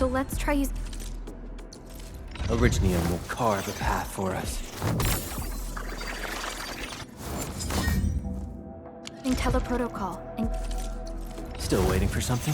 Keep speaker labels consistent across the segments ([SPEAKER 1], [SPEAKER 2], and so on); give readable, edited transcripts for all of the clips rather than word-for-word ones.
[SPEAKER 1] So let's try use...
[SPEAKER 2] Orignium will carve a path for us.
[SPEAKER 1] in teleprotocol, and...
[SPEAKER 2] Still waiting for something?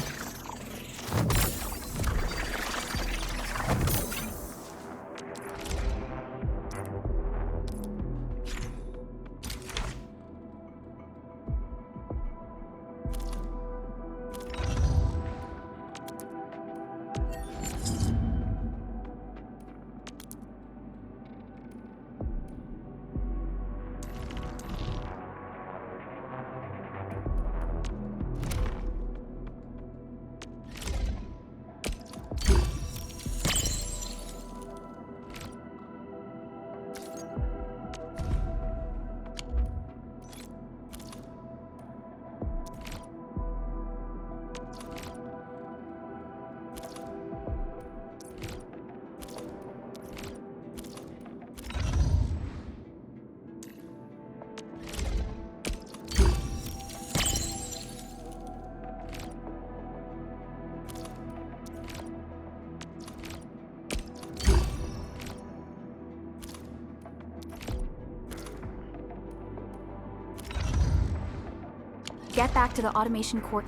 [SPEAKER 1] Get back to the automation core.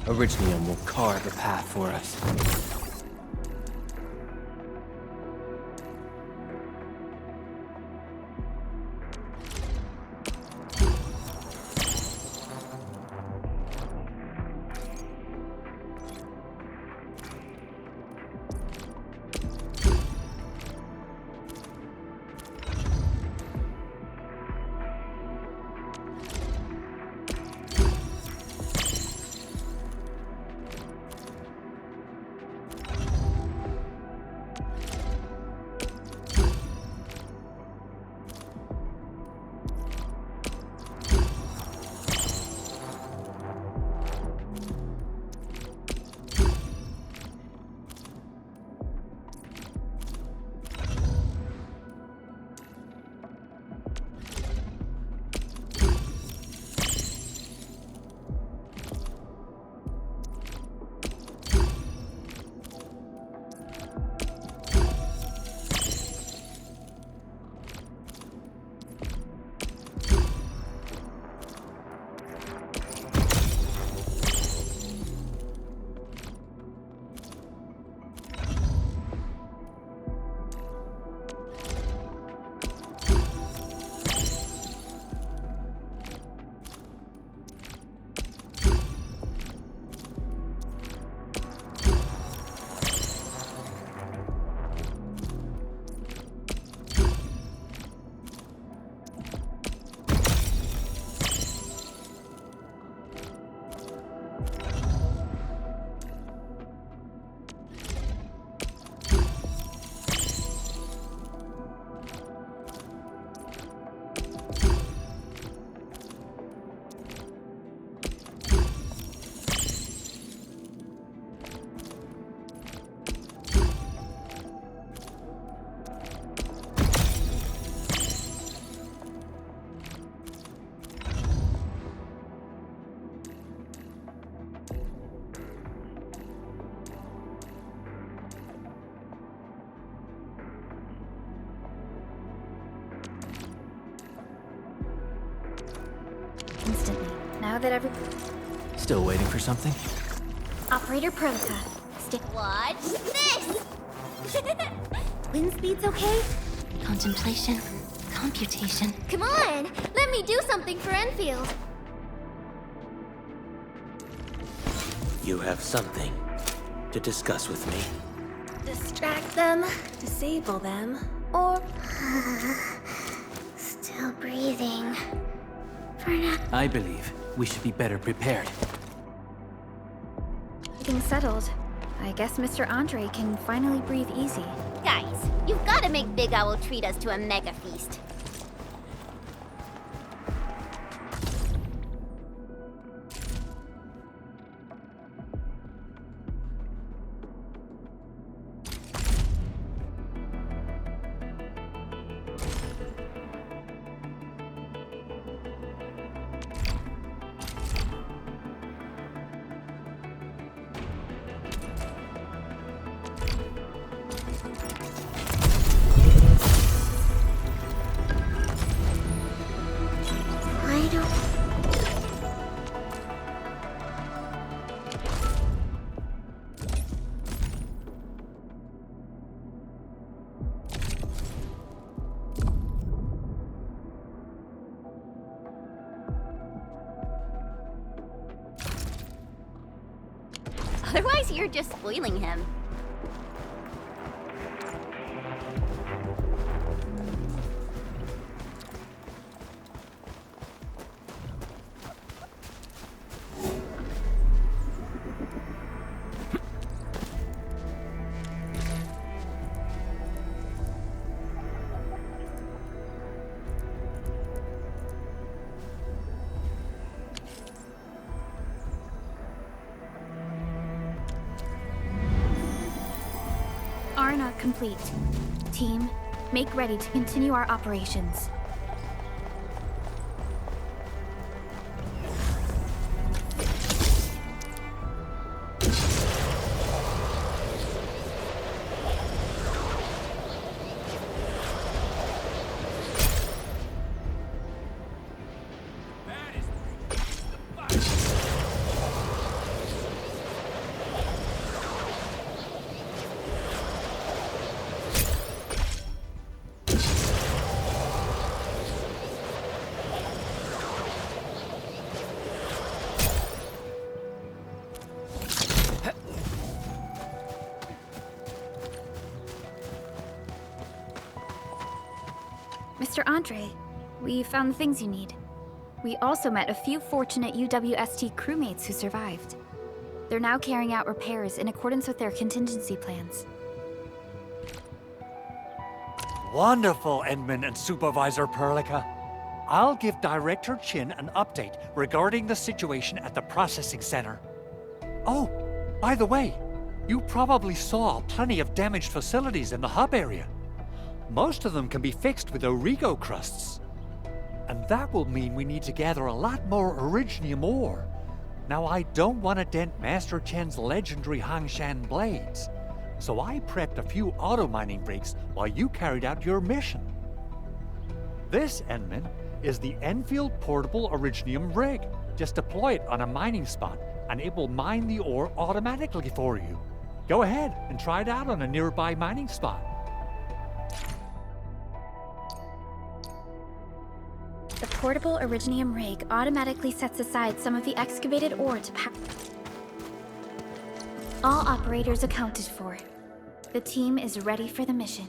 [SPEAKER 2] Orignium will carve a path for us.
[SPEAKER 1] Instantly. Now that every...
[SPEAKER 2] Still waiting for something?
[SPEAKER 1] Operator Protica.
[SPEAKER 3] Watch this!
[SPEAKER 1] Wind speed's okay?
[SPEAKER 4] Contemplation, computation.
[SPEAKER 3] Come on! Let me do something for Enfield!
[SPEAKER 2] You have something to discuss with me.
[SPEAKER 1] Distract them, disable them, or...
[SPEAKER 3] Still breathing. For now.
[SPEAKER 2] I believe we should be better prepared.
[SPEAKER 1] Everything's settled. I guess Mr. Andre can finally breathe easy.
[SPEAKER 3] Guys, you've gotta make Big Owl treat us to a mega feast. Otherwise, you're just spoiling him.
[SPEAKER 1] Arna complete. Team, make ready to continue our operations. Mr. Andre, we found the things you need. We also met a few fortunate UWST crewmates who survived. They're now carrying out repairs in accordance with their contingency plans.
[SPEAKER 5] Wonderful, Edmund and Supervisor Perlica. I'll give Director Chin an update regarding the situation at the processing center. Oh, by the way, you probably saw plenty of damaged facilities in the hub area. Most of them can be fixed with Origo crusts. And that will mean we need to gather a lot more Originium ore. Now, I don't want to dent Master Chen's legendary Hangshan blades, so I prepped a few auto-mining rigs while you carried out your mission. This, Enman, is the Enfield Portable Originium rig. Just deploy it on a mining spot, and it will mine the ore automatically for you. Go ahead and try it out on a nearby mining spot.
[SPEAKER 1] The portable Originium rig automatically sets aside some of the excavated ore to pack. All operators accounted for. The team is ready for the mission.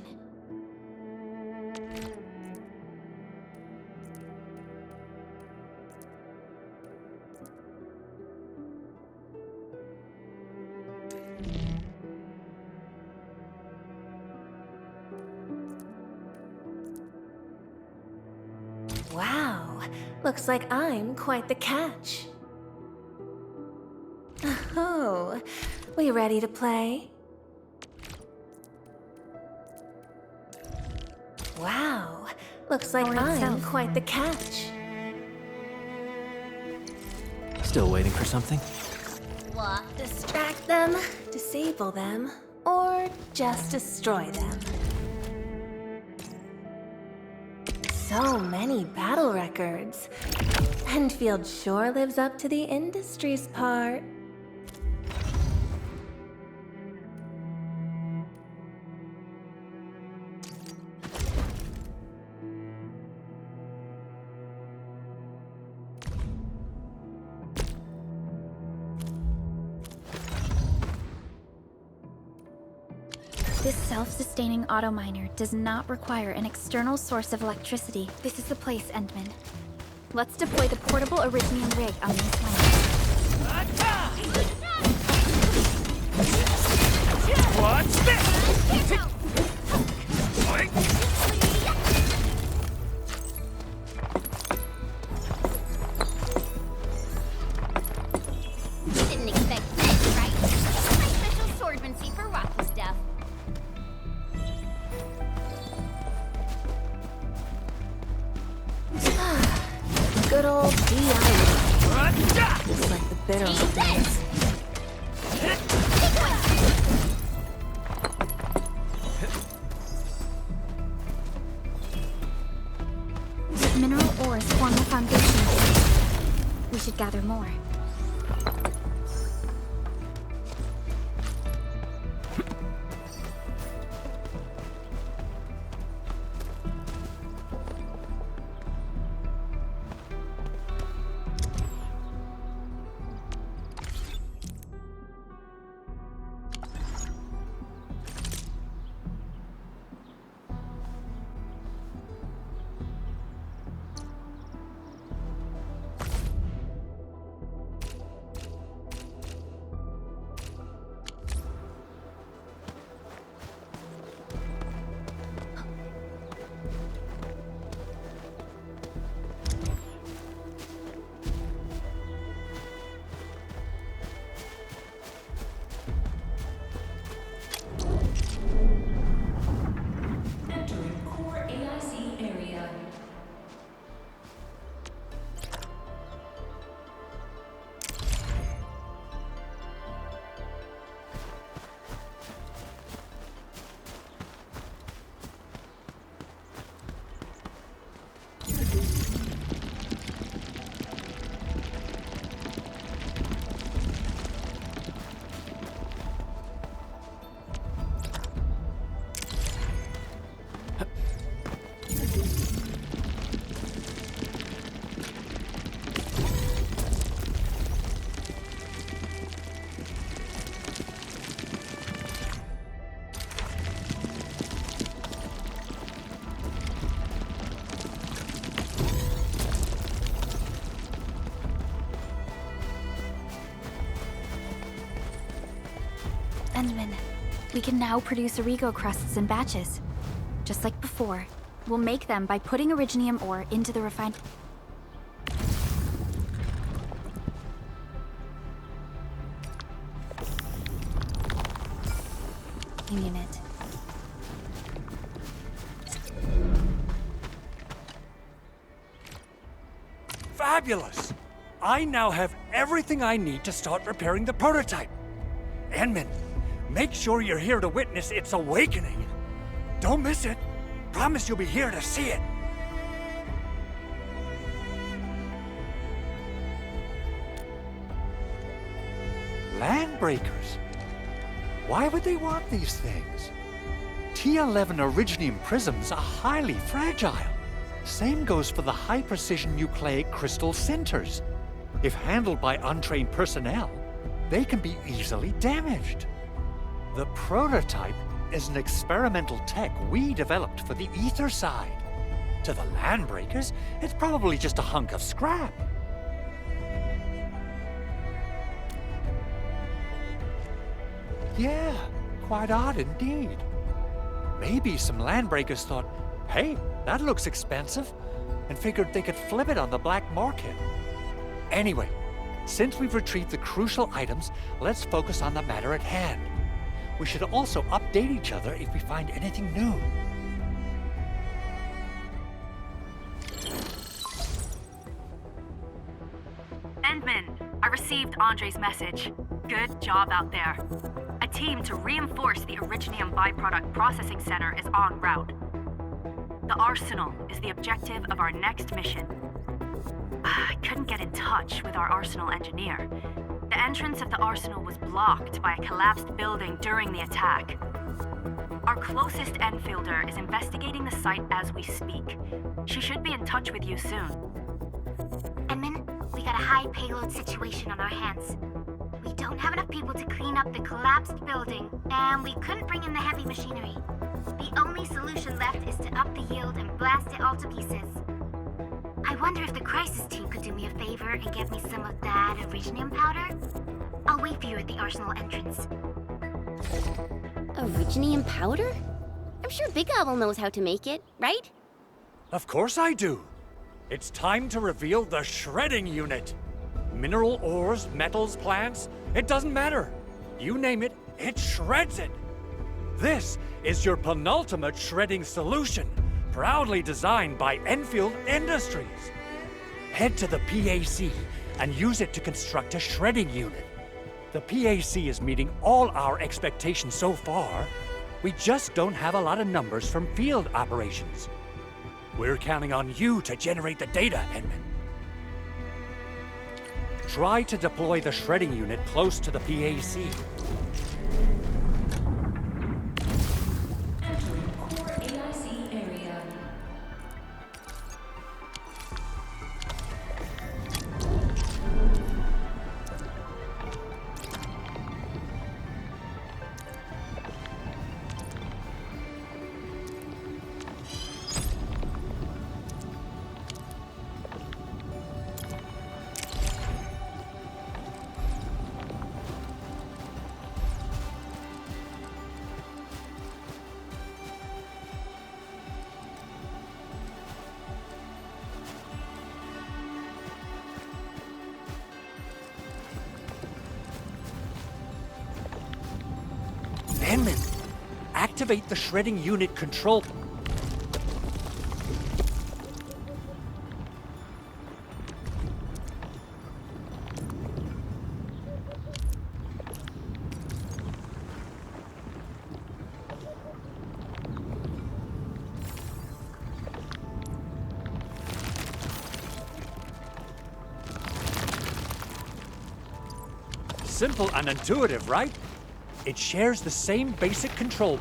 [SPEAKER 6] Wow, looks like I'm quite the catch. Oh, we ready to play? Wow, looks like I'm quite the catch.
[SPEAKER 2] Still waiting for something?
[SPEAKER 3] What?
[SPEAKER 6] Distract them, disable them, or just destroy them. So many battle records. Enfield sure lives up to the industry's part.
[SPEAKER 1] This self-sustaining auto-miner does not require an external source of electricity. This is the place, Endman. Let's deploy the portable Originium rig on these miners.
[SPEAKER 5] What's this?
[SPEAKER 3] You didn't expect this, right? My special swordmancy for rocky stuff.
[SPEAKER 6] Good old DIY. Just like the bitter old days.
[SPEAKER 1] Mineral ores form the foundation. We should gather more. Endman, we can now produce Origo crusts in batches. Just like before, we'll make them by putting Originium ore into the refined... unit.
[SPEAKER 5] Fabulous! I now have everything I need to start repairing the prototype. Endman, make sure you're here to witness its awakening. Don't miss it. Promise you'll be here to see it. Landbreakers? Why would they want these things? T11 Originium prisms are highly fragile. Same goes for the high-precision nucleic crystal centers. If handled by untrained personnel, they can be easily damaged. The prototype is an experimental tech we developed for the ether side. To the Landbreakers, it's probably just a hunk of scrap. Yeah, quite odd indeed. Maybe some Landbreakers thought, hey, that looks expensive, and figured they could flip it on the black market. Anyway, since we've retrieved the crucial items, let's focus on the matter at hand. We should also update each other if we find anything new.
[SPEAKER 7] Endman, I received Andre's message. Good job out there. A team to reinforce the Originium byproduct processing center is en route. The arsenal is the objective of our next mission. I couldn't get in touch with our arsenal engineer. The entrance of the arsenal was blocked by a collapsed building during the attack. Our closest Enfielder is investigating the site as we speak. She should be in touch with you soon.
[SPEAKER 3] Endman, we got a high payload situation on our hands. We don't have enough people to clean up the collapsed building, and we couldn't bring in the heavy machinery. The only solution left is to up the yield and blast it all to pieces. I wonder if the crisis team could do me a favor and get me some of that Originium powder? I'll wait for you at the arsenal entrance.
[SPEAKER 8] Originium powder? I'm sure Big Owl knows how to make it, right?
[SPEAKER 5] Of course I do. It's time to reveal the shredding unit. Mineral ores, metals, plants, it doesn't matter. You name it, it shreds it. This is your penultimate shredding solution, proudly designed by Enfield Industries. Head to the PAC and use it to construct a shredding unit. The PAC is meeting all our expectations so far. We just don't have a lot of numbers from field operations. We're counting on you to generate the data, Endman. Try to deploy the shredding unit close to the PAC. Endman, activate the shredding unit control. Simple and intuitive, right? It shares the same basic control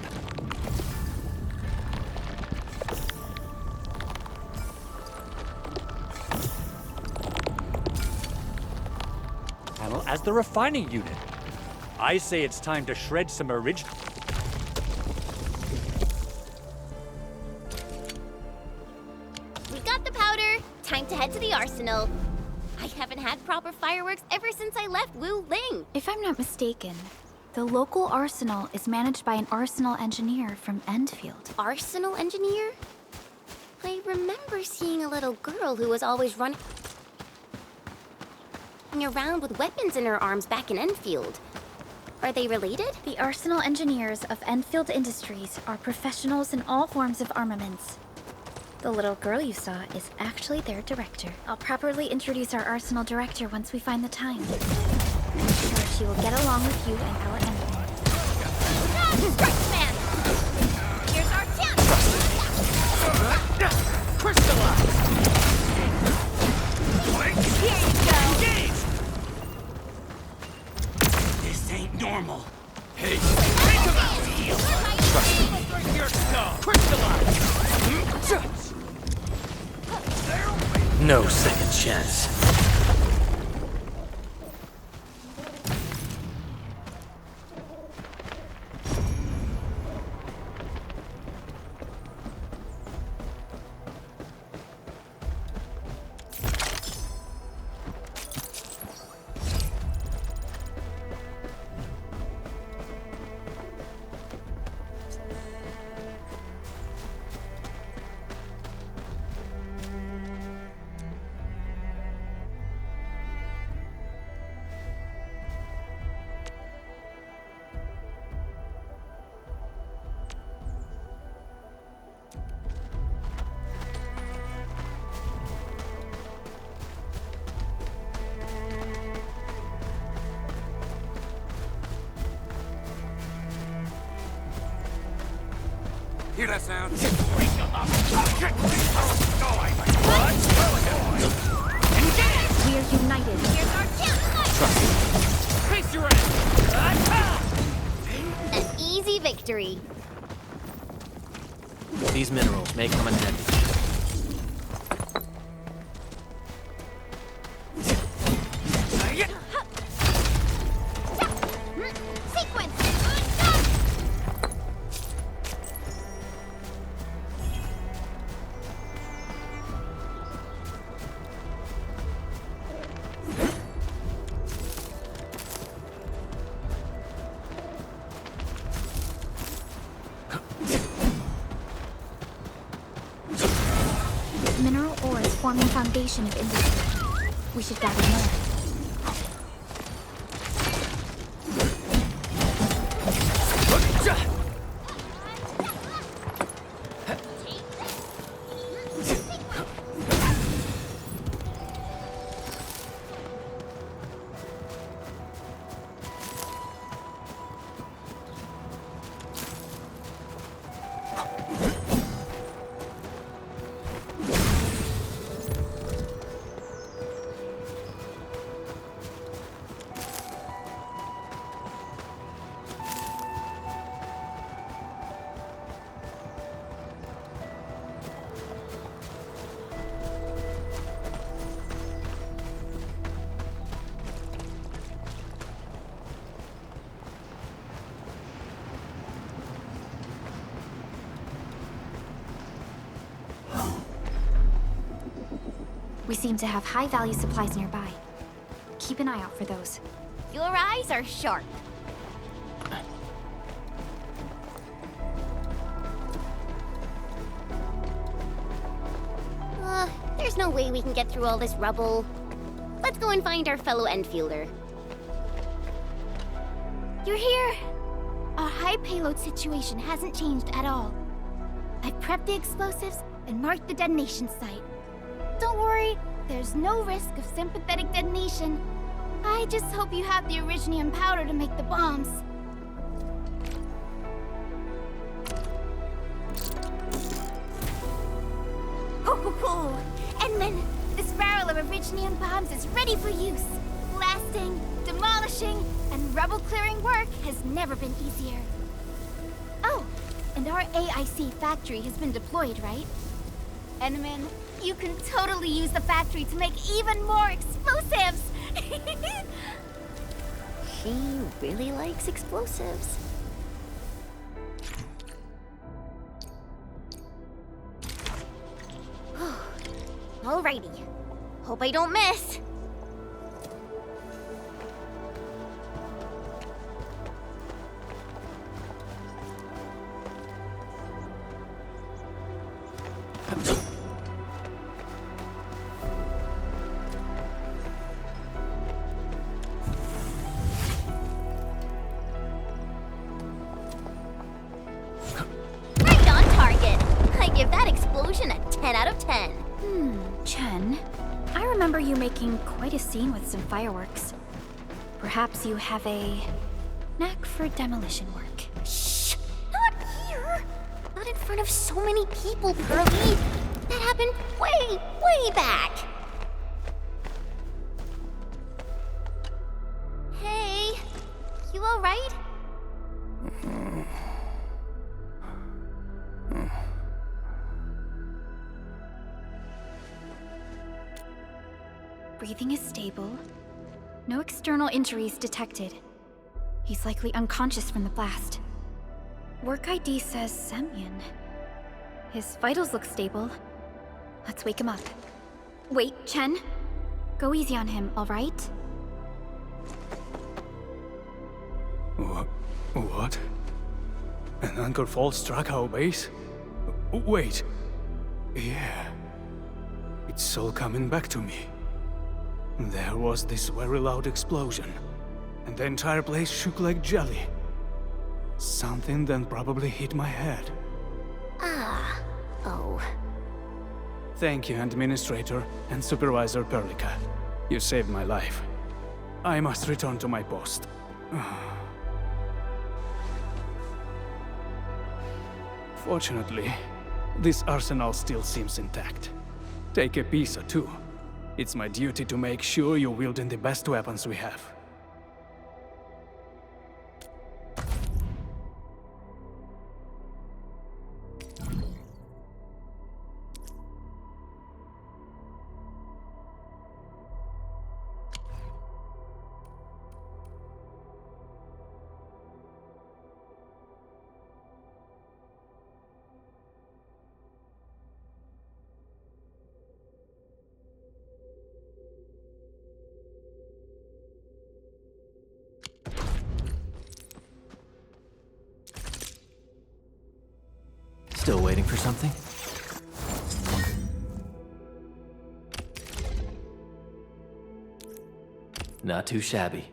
[SPEAKER 5] panel as the refining unit. I say it's time to shred some original.
[SPEAKER 8] We've got the powder. Time to head to the arsenal. I haven't had proper fireworks ever since I left Wu Ling.
[SPEAKER 1] If I'm not mistaken, The local arsenal is managed by an arsenal engineer from Enfield.
[SPEAKER 8] Arsenal engineer? I remember seeing a little girl who was always running around with weapons in her arms back in Enfield. Are they related?
[SPEAKER 1] The arsenal engineers of Enfield Industries are professionals in all forms of armaments. The little girl you saw is actually their director. I'll properly introduce our arsenal director once we find the time. I'm sure she will get along with you and our enemy.
[SPEAKER 8] Strike man! Here's our chance!
[SPEAKER 5] Crystallize!
[SPEAKER 8] Here you go!
[SPEAKER 5] Engage!
[SPEAKER 2] This ain't normal.
[SPEAKER 5] Hey, think about it! Trust me. Your skull! Crystallize!
[SPEAKER 2] No second chance.
[SPEAKER 5] Hear that sound?
[SPEAKER 1] We are united.
[SPEAKER 8] Here's our chance!
[SPEAKER 5] Face your end!
[SPEAKER 8] An easy victory.
[SPEAKER 2] These minerals may come in handy.
[SPEAKER 8] Sequence!
[SPEAKER 1] Mineral ores form the foundation of industry. We should gather more. We seem to have high-value supplies nearby. Keep an eye out for those.
[SPEAKER 8] Your eyes are sharp. There's no way we can get through all this rubble. Let's go and find our fellow Enfielder.
[SPEAKER 1] You're here! Our high payload situation hasn't changed at all. I've prepped the explosives and marked the detonation site. Don't worry, there's no risk of sympathetic detonation. I just hope you have the originium powder to make the bombs.
[SPEAKER 3] Ho ho ho! Edmund, this barrel of originium bombs is ready for use. Blasting, demolishing, and rubble-clearing work has never been easier. Oh, and our AIC factory has been deployed, right? Edmund, you can totally use the factory to make even more explosives!
[SPEAKER 8] She really likes explosives. Alrighty. Hope I don't miss. 10 out of 10.
[SPEAKER 1] Chen, I remember you making quite a scene with some fireworks. Perhaps you have a knack for demolition work.
[SPEAKER 8] Shh! Not here! Not in front of so many people, Pearly. That happened way, way back. Hey, you alright?
[SPEAKER 1] Breathing is stable. No external injuries detected. He's likely unconscious from the blast. Work ID says Semyon. His vitals look stable. Let's wake him up. Wait, Chen. Go easy on him, alright?
[SPEAKER 9] What? An anchor fault struck our base? Wait. Yeah. It's all coming back to me. There was this very loud explosion, and the entire place shook like jelly. Something then probably hit my head.
[SPEAKER 8] Oh.
[SPEAKER 9] Thank you, Administrator and Supervisor Perlica. You saved my life. I must return to my post. Fortunately, this arsenal still seems intact. Take a piece or two. It's my duty to make sure you're wielding the best weapons we have.
[SPEAKER 2] Still waiting for something? Not too shabby.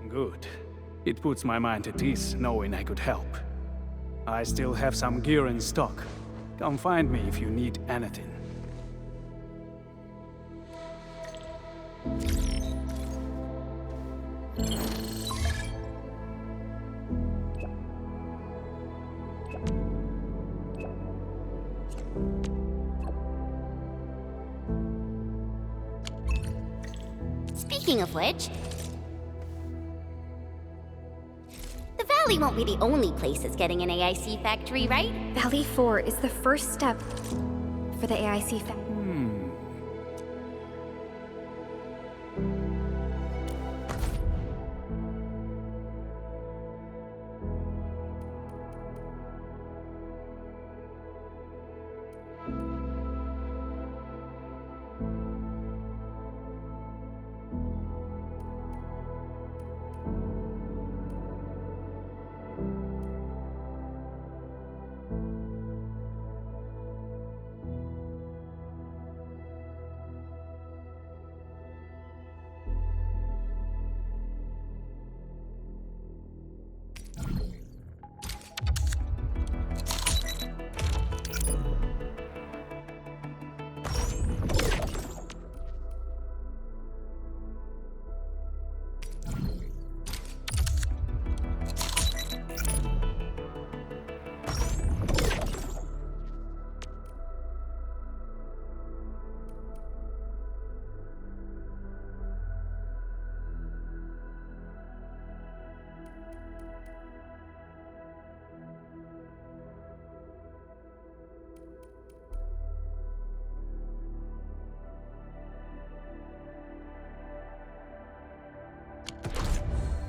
[SPEAKER 9] Good. It puts my mind at ease knowing I could help. I still have some gear in stock. Come find me if you need anything.
[SPEAKER 8] Speaking of which, the Valley won't be the only place that's getting an AIC factory, right?
[SPEAKER 1] Valley 4 is the first step for the AIC factory.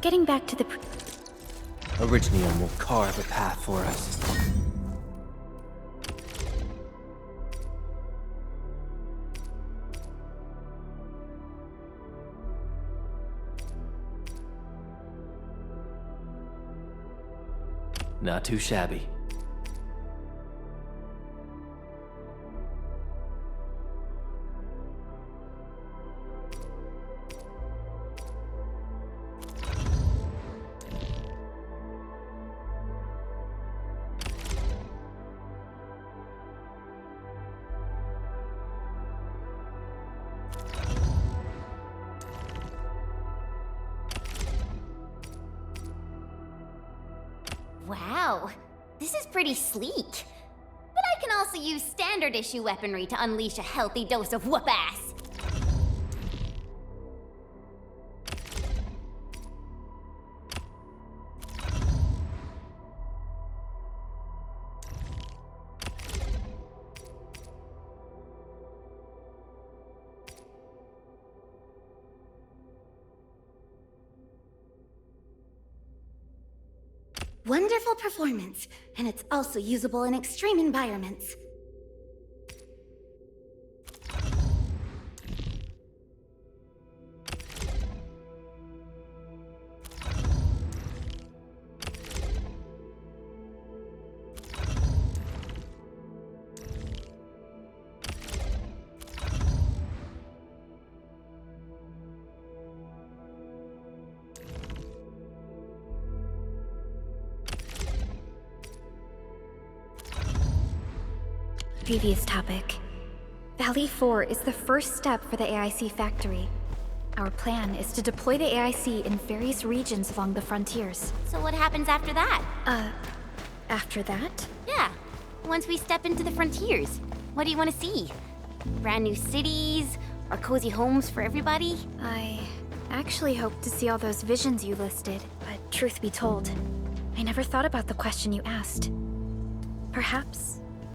[SPEAKER 1] getting back to the
[SPEAKER 2] Originium will carve a path for us. Not too shabby.
[SPEAKER 8] Wow, this is pretty sleek. But I can also use standard issue weaponry to unleash a healthy dose of whoop-ass. Wonderful performance, and it's also usable in extreme environments.
[SPEAKER 1] Previous topic. Valley 4 is the first step for the AIC factory. Our plan is to deploy the AIC in various regions along the frontiers.
[SPEAKER 8] So what happens after that?
[SPEAKER 1] After that?
[SPEAKER 8] Yeah, once we step into the frontiers, what do you want to see? Brand new cities? Or cozy homes for everybody?
[SPEAKER 1] I actually hoped to see all those visions you listed, but truth be told, I never thought about the question you asked. Perhaps